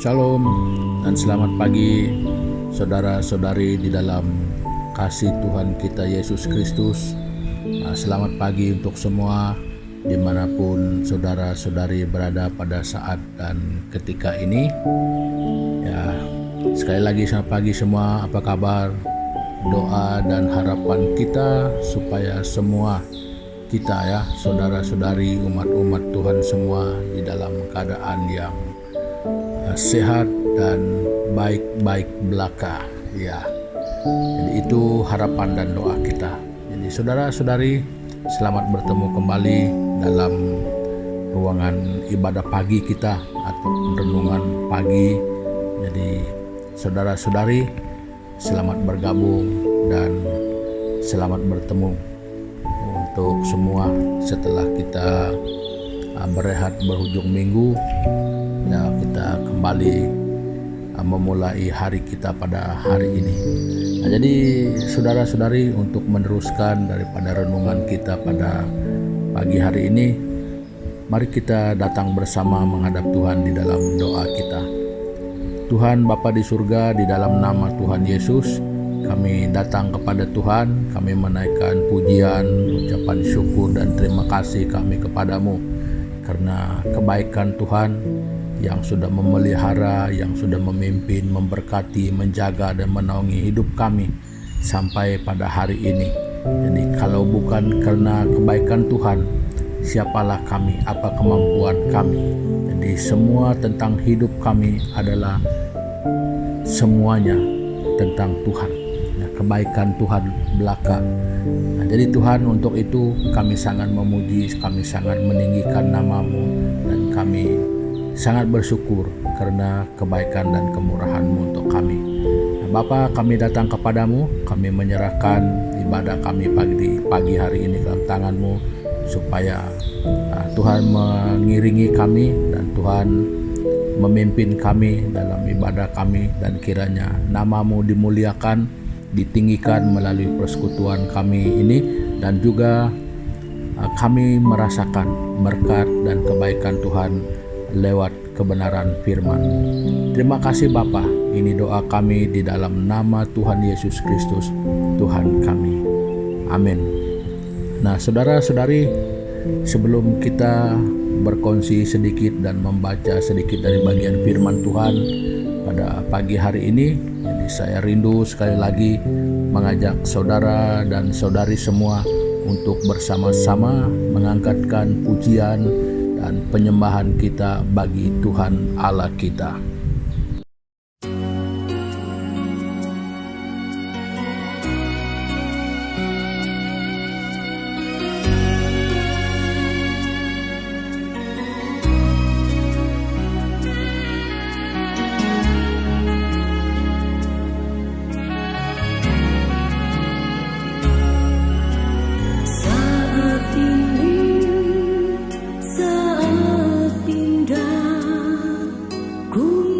Shalom dan selamat pagi saudara-saudari di dalam kasih Tuhan kita Yesus Kristus. Selamat pagi untuk semua dimanapun saudara-saudari berada pada saat dan ketika ini. Ya, sekali lagi selamat pagi semua, apa kabar? Doa dan harapan kita supaya semua kita ya, saudara-saudari, umat-umat Tuhan semua di dalam keadaan yang sehat dan baik-baik belaka ya. Jadi itu harapan dan doa kita. Jadi saudara-saudari, selamat bertemu kembali dalam ruangan ibadah pagi kita atau renungan pagi. Jadi saudara-saudari, selamat bergabung dan selamat bertemu untuk semua setelah kita berehat berhujung minggu. Ya, kita kembali memulai hari kita pada hari ini. Jadi saudara-saudari, untuk meneruskan daripada renungan kita pada pagi hari ini, mari kita datang bersama menghadap Tuhan di dalam doa kita. Tuhan Bapa di surga, di dalam nama Tuhan Yesus, kami datang kepada Tuhan, kami menaikkan pujian, ucapan syukur dan terima kasih kami kepadamu karena kebaikan Tuhan yang sudah memelihara, yang sudah memimpin, memberkati, menjaga dan menaungi hidup kami sampai pada hari ini. Jadi kalau bukan karena kebaikan Tuhan, siapalah kami, apa kemampuan kami. Jadi semua tentang hidup kami adalah semuanya tentang Tuhan. Kebaikan Tuhan belaka. Jadi Tuhan, untuk itu kami sangat memuji, kami sangat meninggikan nama-Mu, dan kami sangat bersyukur karena kebaikan dan kemurahan-Mu untuk kami. Bapa, kami datang kepadamu, kami menyerahkan ibadah kami pagi hari ini ke dalam tangan-Mu, supaya Tuhan mengiringi kami dan Tuhan memimpin kami dalam ibadah kami, dan kiranya nama-Mu dimuliakan, ditinggikan melalui persekutuan kami ini, dan juga kami merasakan berkat dan kebaikan Tuhan lewat kebenaran firman-Mu. Terima kasih Bapa, ini doa kami di dalam nama Tuhan Yesus Kristus, Tuhan kami. Amin. Nah, saudara-saudari, sebelum kita berkongsi sedikit dan membaca sedikit dari bagian firman Tuhan pada pagi hari ini, jadi saya rindu sekali lagi mengajak saudara dan saudari semua untuk bersama-sama mengangkatkan pujian dan penyembahan kita bagi Tuhan Allah kita. Saat indah ku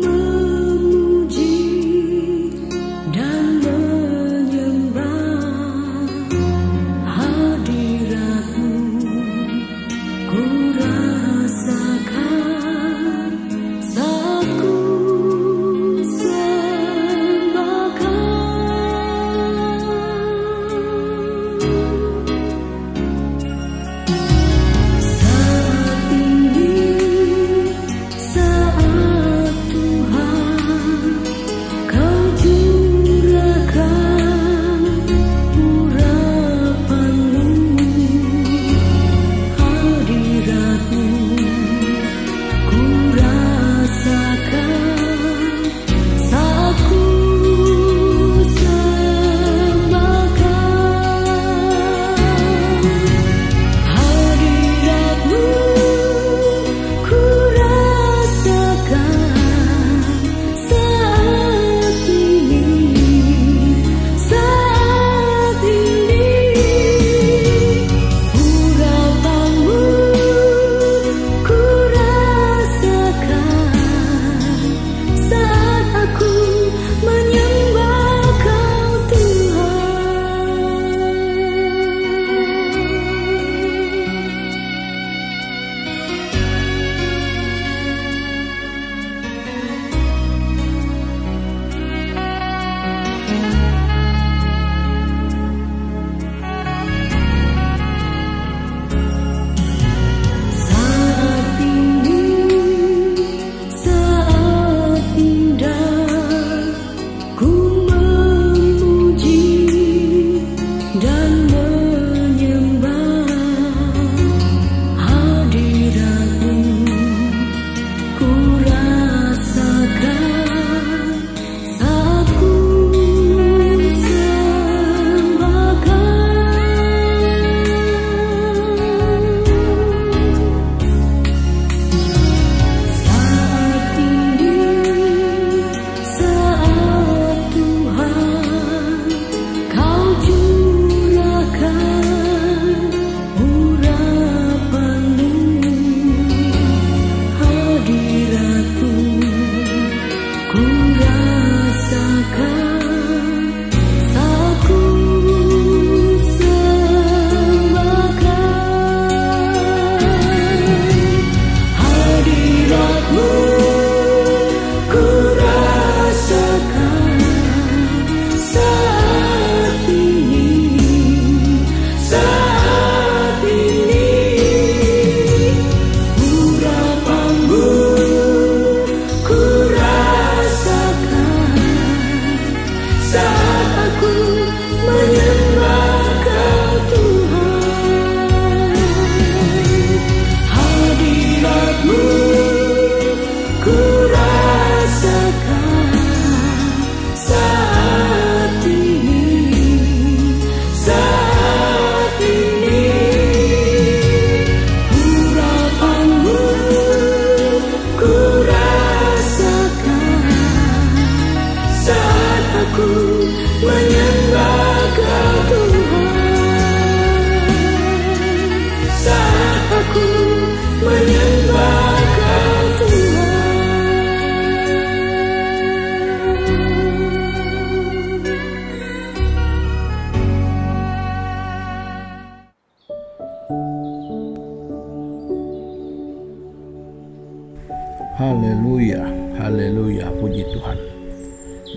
Haleluya, haleluya, puji Tuhan.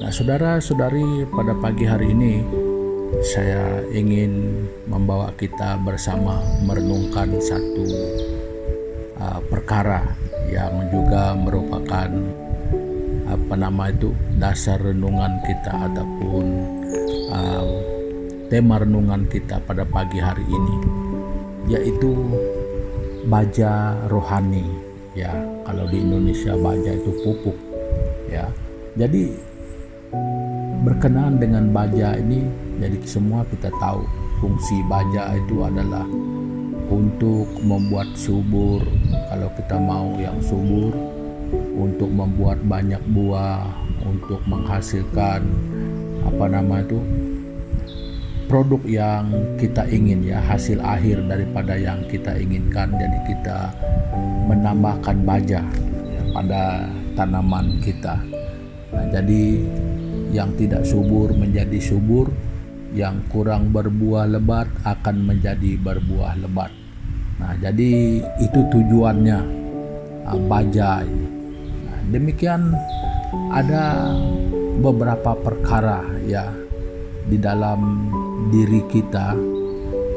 Nah, saudara-saudari, pada pagi hari ini saya ingin membawa kita bersama merenungkan satu perkara yang juga merupakan dasar renungan kita ataupun tema renungan kita pada pagi hari ini, yaitu baja rohani. Ya, kalau di Indonesia baja itu pupuk. Ya, jadi berkenaan dengan baja ini, jadi semua kita tahu fungsi baja itu adalah untuk membuat subur. Kalau kita mau yang subur, untuk membuat banyak buah, untuk menghasilkan produk yang kita ingin, ya, hasil akhir daripada yang kita inginkan. Jadi kita menambahkan baja, ya, pada tanaman kita. Nah, jadi yang tidak subur menjadi subur, yang kurang berbuah lebat akan menjadi berbuah lebat. Nah, jadi itu tujuannya baja ini. Nah, demikian ada beberapa perkara, ya, di dalam diri kita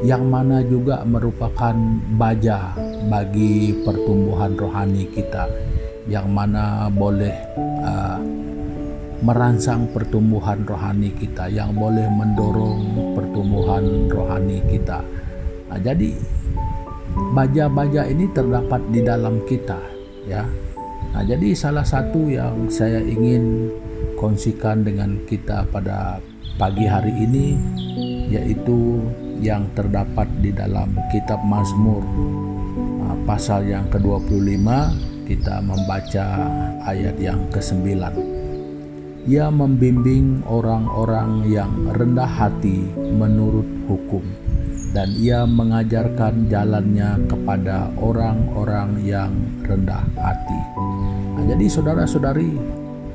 yang mana juga merupakan baja bagi pertumbuhan rohani kita, yang mana boleh merangsang pertumbuhan rohani kita, yang boleh mendorong pertumbuhan rohani kita. Nah, jadi baja-baja ini terdapat di dalam kita, ya. Nah, jadi salah satu yang saya ingin kongsikan dengan kita pada pagi hari ini, yaitu yang terdapat di dalam kitab Mazmur pasal yang ke-25. Kita membaca ayat yang ke-9. Ia membimbing orang-orang yang rendah hati menurut hukum, dan ia mengajarkan jalannya kepada orang-orang yang rendah hati. Nah, jadi saudara-saudari,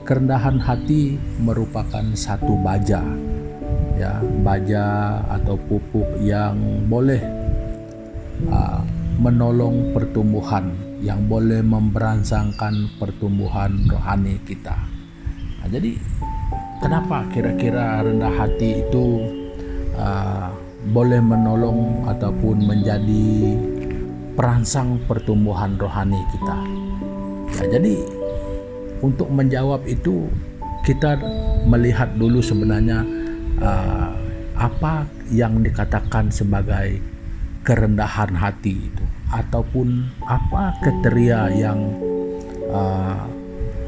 kerendahan hati merupakan satu baja, ya, baja atau pupuk yang boleh menolong pertumbuhan, yang boleh memberangsangkan pertumbuhan rohani kita. Nah, jadi kenapa kira-kira rendah hati itu boleh menolong ataupun menjadi perangsang pertumbuhan rohani kita? Ya, jadi untuk menjawab itu kita melihat dulu sebenarnya apa yang dikatakan sebagai kerendahan hati itu, ataupun apa kriteria yang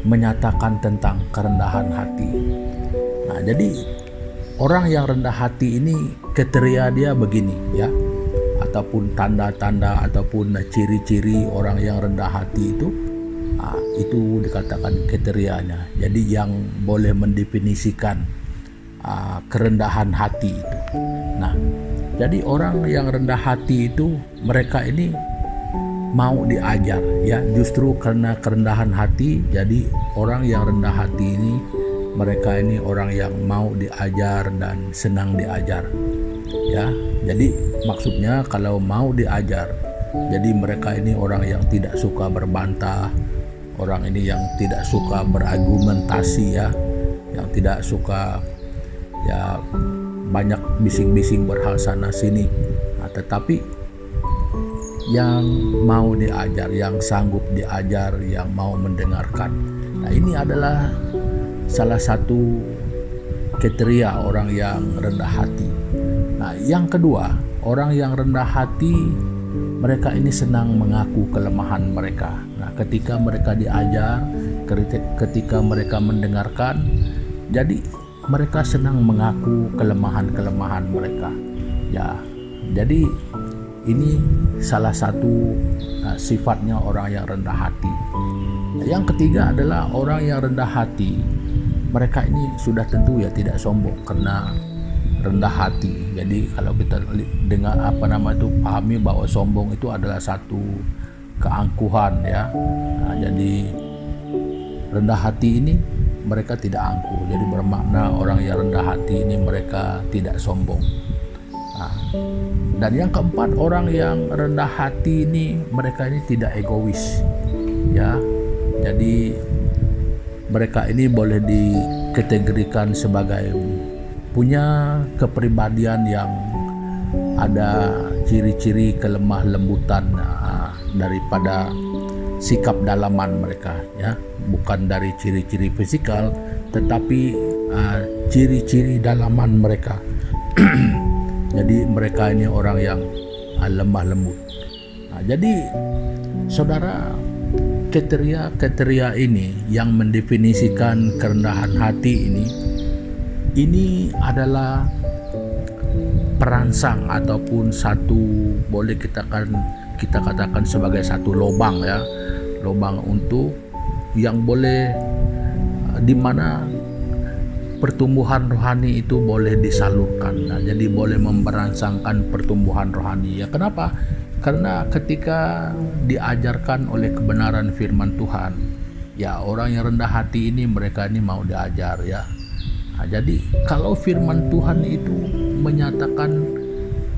menyatakan tentang kerendahan hati. Nah, jadi orang yang rendah hati ini kriteria dia begini, ya, ataupun tanda-tanda ataupun ciri-ciri orang yang rendah hati itu dikatakan kriterianya. Jadi yang boleh mendefinisikan kerendahan hati itu. Nah, jadi orang yang rendah hati itu, mereka ini mau diajar, ya. Justru karena kerendahan hati, jadi orang yang rendah hati ini, mereka ini orang yang mau diajar dan senang diajar, ya. Jadi maksudnya kalau mau diajar, jadi mereka ini orang yang tidak suka berbantah, orang ini yang tidak suka berargumentasi, ya, yang tidak suka, ya, banyak bising-bising berhal sana sini. Nah, tetapi yang mau diajar, yang sanggup diajar, yang mau mendengarkan. Nah, ini adalah salah satu kriteria orang yang rendah hati. Nah, yang kedua, orang yang rendah hati, mereka ini senang mengaku kelemahan mereka. Nah, ketika mereka diajar, ketika mereka mendengarkan, jadi mereka senang mengaku kelemahan-kelemahan mereka, ya. Jadi ini salah satu sifatnya orang yang rendah hati. Yang ketiga adalah orang yang rendah hati. Mereka ini sudah tentu, ya, tidak sombong karena rendah hati. Jadi kalau kita dengar pahami bahwa sombong itu adalah satu keangkuhan, ya. Nah, jadi rendah hati ini mereka tidak angkuh. Jadi bermakna orang yang rendah hati ini mereka tidak sombong. Nah, dan yang keempat, orang yang rendah hati ini mereka ini tidak egois, ya. jadi mereka ini boleh dikategorikan sebagai punya kepribadian yang ada ciri-ciri kelemah lembutan daripada sikap dalaman mereka, ya, bukan dari ciri-ciri fisikal tetapi ciri-ciri dalaman mereka. Jadi mereka ini orang yang lemah lembut. Jadi saudara, kriteria ini yang mendefinisikan kerendahan hati ini adalah perangsang ataupun satu, boleh kita katakan sebagai satu lubang, ya, lubang untuk yang boleh di mana pertumbuhan rohani itu boleh disalurkan. Jadi boleh memperangsangkan pertumbuhan rohani. Ya, kenapa? Karena ketika diajarkan oleh kebenaran firman Tuhan, ya, orang yang rendah hati ini mereka ini mau diajar, ya. Jadi kalau firman Tuhan itu menyatakan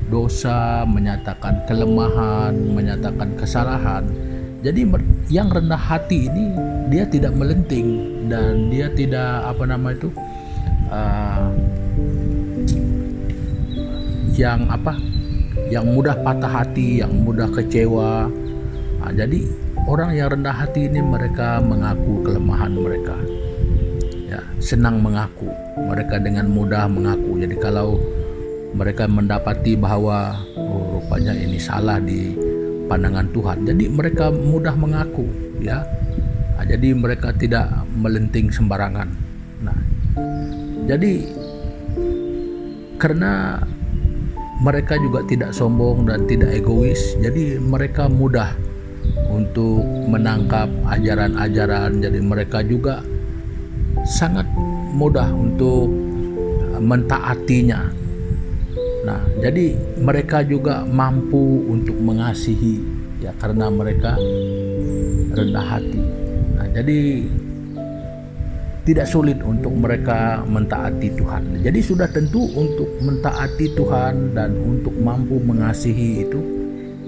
dosa, menyatakan kelemahan, menyatakan kesalahan, jadi yang rendah hati ini dia tidak melenting dan dia tidak yang mudah patah hati, yang mudah kecewa. Jadi orang yang rendah hati ini mereka mengaku kelemahan mereka, ya, senang mengaku, mereka dengan mudah mengaku. Jadi kalau mereka mendapati bahwa rupanya ini salah di pandangan Tuhan, jadi mereka mudah mengaku, ya. Jadi mereka tidak melenting sembarangan. Nah, jadi karena mereka juga tidak sombong dan tidak egois, jadi mereka mudah untuk menangkap ajaran-ajaran. Jadi mereka juga sangat mudah untuk mentaatinya. Nah, jadi mereka juga mampu untuk mengasihi, ya, karena mereka rendah hati. Nah, jadi tidak sulit untuk mereka mentaati Tuhan. Jadi sudah tentu untuk mentaati Tuhan dan untuk mampu mengasihi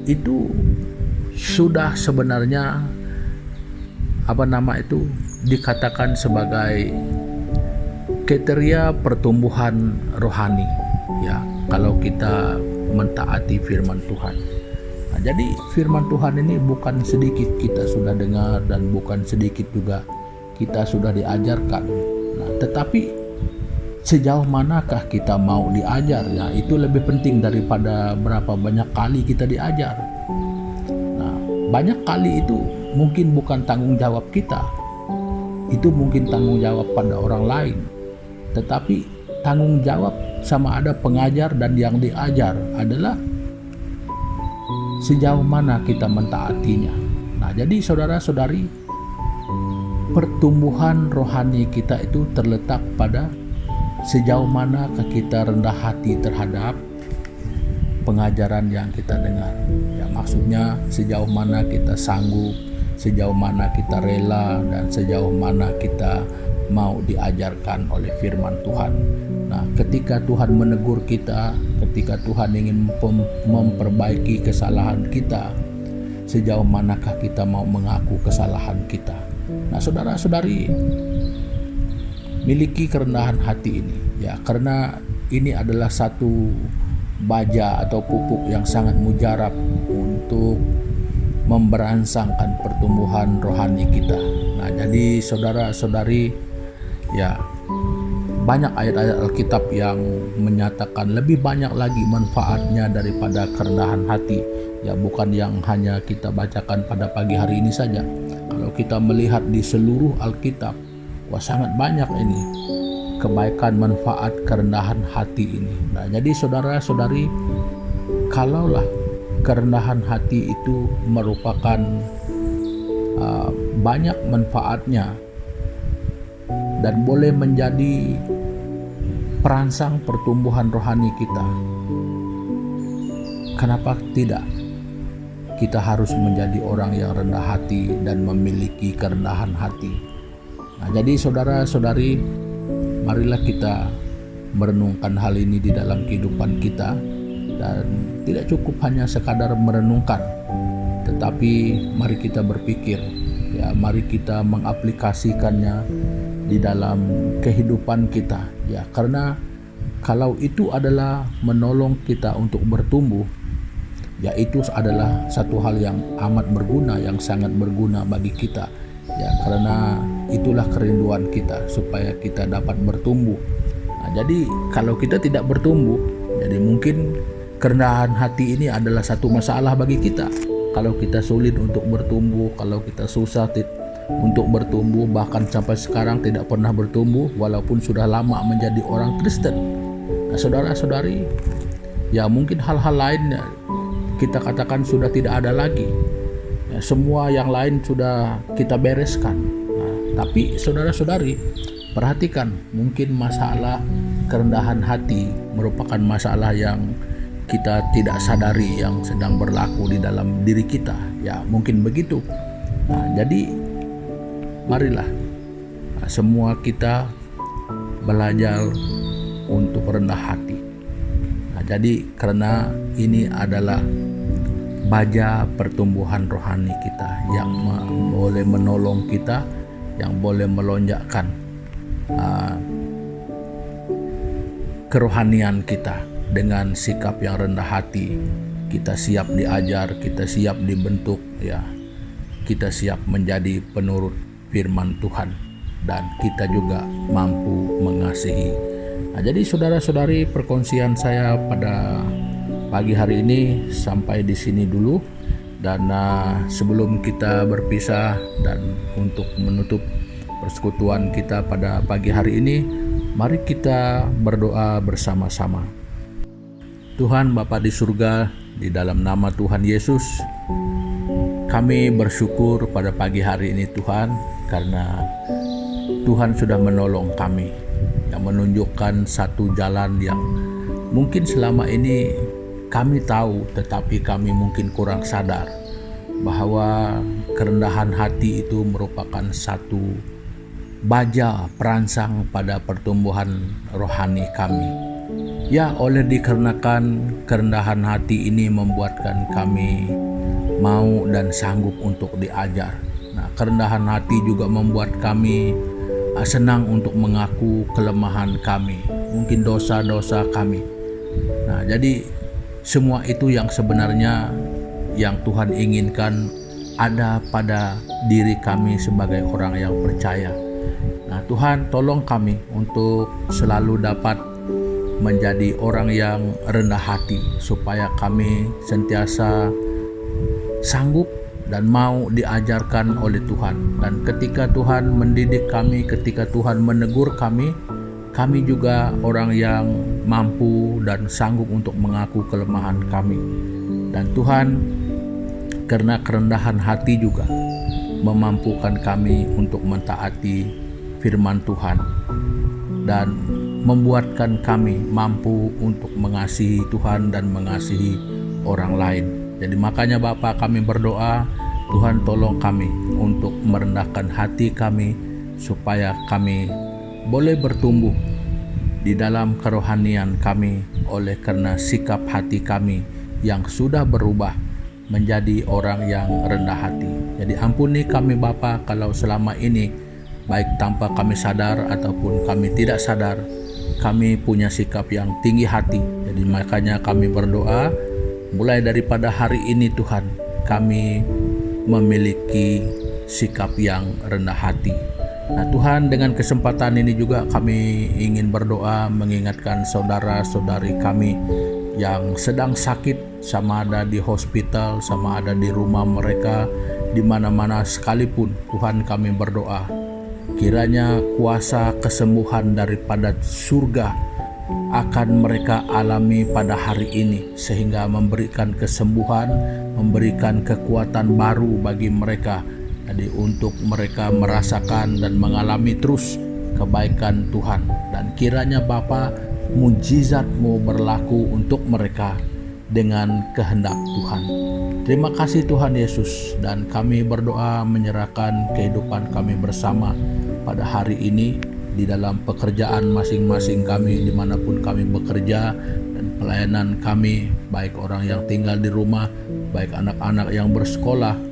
itu sudah sebenarnya dikatakan sebagai kriteria pertumbuhan rohani, ya, kalau kita mentaati firman Tuhan. Nah, jadi firman Tuhan ini bukan sedikit kita sudah dengar dan bukan sedikit juga kita sudah diajarkan. Nah, tetapi sejauh manakah kita mau diajar, ya, itu lebih penting daripada berapa banyak kali kita diajar. Nah, banyak kali itu mungkin bukan tanggung jawab kita, itu mungkin tanggung jawab pada orang lain, tetapi tanggung jawab sama ada pengajar dan yang diajar adalah sejauh mana kita mentaatinya. Nah, jadi saudara-saudari, pertumbuhan rohani kita itu terletak pada sejauh manakah kita rendah hati terhadap pengajaran yang kita dengar. Ya, maksudnya sejauh mana kita sanggup, sejauh mana kita rela, dan sejauh mana kita mau diajarkan oleh firman Tuhan. Nah, ketika Tuhan menegur kita, ketika Tuhan ingin memperbaiki kesalahan kita, sejauh manakah kita mau mengaku kesalahan kita. Nah, saudara-saudari, miliki kerendahan hati ini, ya, karena ini adalah satu baja atau pupuk yang sangat mujarab untuk memberangsangkan pertumbuhan rohani kita. Nah, jadi saudara-saudari, ya, banyak ayat-ayat Alkitab yang menyatakan lebih banyak lagi manfaatnya daripada kerendahan hati. Ya, bukan yang hanya kita bacakan pada pagi hari ini saja. Kalau kita melihat di seluruh Alkitab, wah, sangat banyak ini kebaikan manfaat kerendahan hati ini. Nah, jadi saudara-saudari, kalaulah kerendahan hati itu merupakan banyak manfaatnya dan boleh menjadi perangsang pertumbuhan rohani kita, kenapa tidak kita harus menjadi orang yang rendah hati dan memiliki kerendahan hati? Nah, jadi saudara-saudari, marilah kita merenungkan hal ini di dalam kehidupan kita, dan tidak cukup hanya sekadar merenungkan, tetapi mari kita berpikir Ya, mari kita mengaplikasikannya di dalam kehidupan kita. Ya, karena kalau itu adalah menolong kita untuk bertumbuh, ya itu adalah satu hal yang amat berguna, yang sangat berguna bagi kita. Ya, karena itulah kerinduan kita supaya kita dapat bertumbuh. Nah, jadi kalau kita tidak bertumbuh, jadi mungkin kerendahan hati ini adalah satu masalah bagi kita. Kalau kita sulit untuk bertumbuh, kalau kita susah untuk bertumbuh, bahkan sampai sekarang tidak pernah bertumbuh walaupun sudah lama menjadi orang Kristen. Nah, saudara-saudari, ya mungkin hal-hal lain kita katakan sudah tidak ada lagi. Ya, semua yang lain sudah kita bereskan. Nah, tapi saudara-saudari, perhatikan, mungkin masalah kerendahan hati merupakan masalah yang kita tidak sadari yang sedang berlaku di dalam diri kita. Ya, mungkin begitu. Nah, jadi marilah semua kita belajar untuk rendah hati. Nah, jadi karena ini adalah baja pertumbuhan rohani kita yang boleh menolong kita, yang boleh melonjakkan kerohanian kita. Dengan sikap yang rendah hati, kita siap diajar, kita siap dibentuk, ya. Kita siap menjadi penurut firman Tuhan, dan kita juga mampu mengasihi. Nah, jadi saudara-saudari, perkongsian saya pada pagi hari ini sampai di sini dulu. Dan sebelum kita berpisah dan untuk menutup persekutuan kita pada pagi hari ini, mari kita berdoa bersama-sama. Tuhan Bapa di surga, di dalam nama Tuhan Yesus, kami bersyukur pada pagi hari ini Tuhan, karena Tuhan sudah menolong kami, yang menunjukkan satu jalan yang mungkin selama ini kami tahu, tetapi kami mungkin kurang sadar bahwa kerendahan hati itu merupakan satu baja perangsang pada pertumbuhan rohani kami. Ya, oleh dikarenakan kerendahan hati ini membuatkan kami mau dan sanggup untuk diajar. Nah, kerendahan hati juga membuat kami senang untuk mengaku kelemahan kami, mungkin dosa-dosa kami. Nah, jadi semua itu yang sebenarnya yang Tuhan inginkan ada pada diri kami sebagai orang yang percaya. Nah, Tuhan tolong kami untuk selalu dapat menjadi orang yang rendah hati, supaya kami sentiasa sanggup dan mau diajarkan oleh Tuhan. Dan ketika Tuhan mendidik kami, ketika Tuhan menegur kami, kami juga orang yang mampu dan sanggup untuk mengaku kelemahan kami. Dan Tuhan, karena kerendahan hati juga memampukan kami untuk mentaati firman Tuhan dan membuatkan kami mampu untuk mengasihi Tuhan dan mengasihi orang lain. Jadi makanya Bapa, kami berdoa, Tuhan tolong kami untuk merendahkan hati kami supaya kami boleh bertumbuh di dalam kerohanian kami oleh karena sikap hati kami yang sudah berubah menjadi orang yang rendah hati. Jadi ampuni kami Bapa kalau selama ini baik tanpa kami sadar ataupun kami tidak sadar, kami punya sikap yang tinggi hati. Jadi makanya kami berdoa, mulai daripada hari ini Tuhan, kami memiliki sikap yang rendah hati. Nah Tuhan, dengan kesempatan ini juga kami ingin berdoa mengingatkan saudara-saudari kami yang sedang sakit, sama ada di hospital, sama ada di rumah mereka, di mana-mana sekalipun. Tuhan, kami berdoa, kiranya kuasa kesembuhan daripada surga akan mereka alami pada hari ini, sehingga memberikan kesembuhan, memberikan kekuatan baru bagi mereka. Jadi untuk mereka merasakan dan mengalami terus kebaikan Tuhan. Dan kiranya Bapa, mujizat-Mu berlaku untuk mereka dengan kehendak Tuhan. Terima kasih Tuhan Yesus, dan kami berdoa menyerahkan kehidupan kami bersama pada hari ini di dalam pekerjaan masing-masing kami, dimanapun kami bekerja, dan pelayanan kami, baik orang yang tinggal di rumah, baik anak-anak yang bersekolah.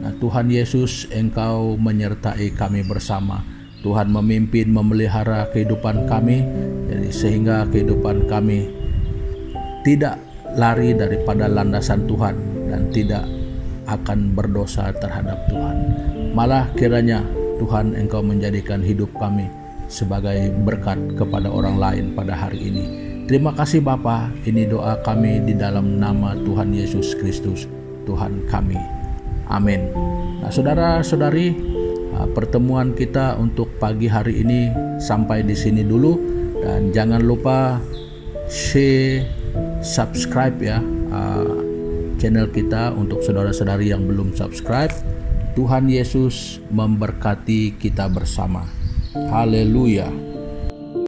Nah, Tuhan Yesus, Engkau menyertai kami bersama. Tuhan memimpin, memelihara kehidupan kami, jadi sehingga kehidupan kami tidak lari daripada landasan Tuhan dan tidak akan berdosa terhadap Tuhan. Malah kiranya Tuhan, Engkau menjadikan hidup kami sebagai berkat kepada orang lain pada hari ini. Terima kasih Bapa, ini doa kami di dalam nama Tuhan Yesus Kristus, Tuhan kami. Amin. Nah, saudara-saudari, pertemuan kita untuk pagi hari ini sampai di sini dulu, dan jangan lupa share, subscribe ya channel kita untuk saudara-saudari yang belum subscribe. Tuhan Yesus memberkati kita bersama. Haleluya.